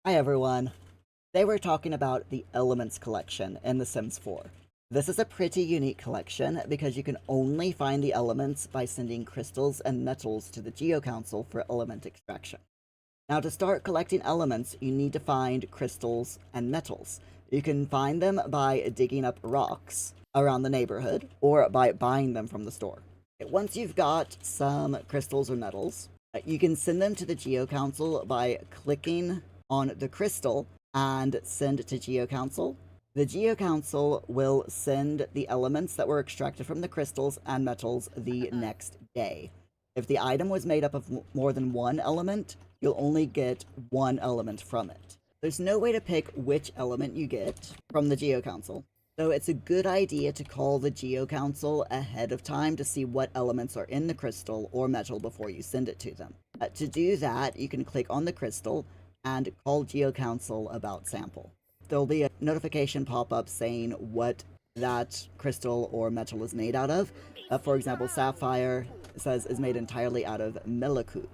Hi everyone. Today we're talking about the Elements collection in The Sims 4. This is a pretty unique collection because you can only find the elements by sending crystals and metals to the Geo Council for element extraction. Now to start collecting elements, you need to find crystals and metals. You can find them by digging up rocks around the neighborhood or by buying them from the store. Once you've got some crystals or metals, you can send them to the Geo Council by clicking on the crystal and send to Geo Council. The Geo Council will send the elements that were extracted from the crystals and metals the next day. If the item was made up of more than one element, you'll only get one element from it. There's no way to pick which element you get from the Geo Council, so it's a good idea to call the Geo Council ahead of time to see what elements are in the crystal or metal before you send it to them. To do that, you can click on the crystal and call Geo Council about sample. There'll be a notification pop up saying what that crystal or metal is made out of. For example, sapphire says is made entirely out of meliku.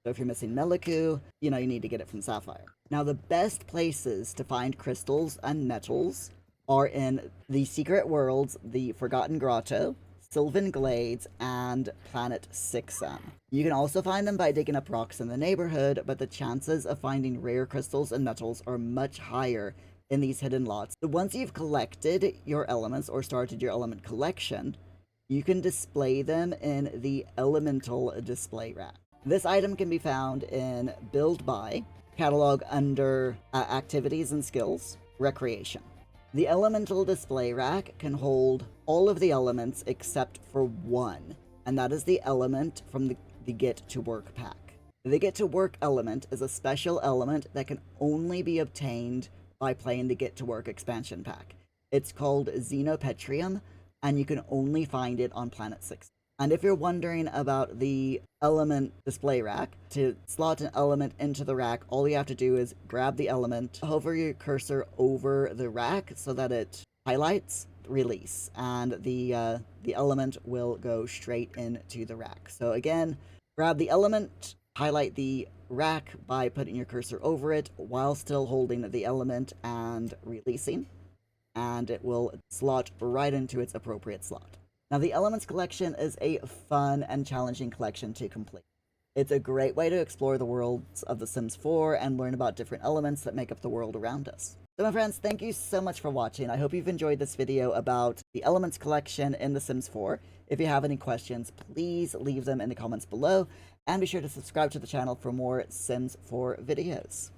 So if you're missing meliku, you need to get it from sapphire. Now, the best places to find crystals and metals are in the Secret Worlds, the Forgotten Grotto, Sylvan Glades, and Planet 6M. You can also find them by digging up rocks in the neighborhood, but the chances of finding rare crystals and metals are much higher in these hidden lots. So once you've collected your elements or started your element collection, you can display them in the Elemental display rack. This item can be found in Build By, catalog under Activities and Skills, Recreation. The Elemental display rack can hold all of the elements except for one, and that is the element from the Get to Work pack. The Get to Work element is a special element that can only be obtained by playing the Get to Work expansion pack. It's called Xenopetrium, and you can only find it on Planet 6. And if you're wondering about the element display rack, to slot an element into the rack, all you have to do is grab the element, hover your cursor over the rack so that it highlights, release, and the element will go straight into the rack. So again, grab the element, highlight the rack by putting your cursor over it while still holding the element and releasing, and it will slot right into its appropriate slot. Now, the Elements collection is a fun and challenging collection to complete. It's a great way to explore the worlds of The Sims 4 and learn about different elements that make up the world around us. So my friends, thank you so much for watching. I hope you've enjoyed this video about the Elements collection in The Sims 4. If you have any questions, please leave them in the comments below, and be sure to subscribe to the channel for more Sims 4 videos.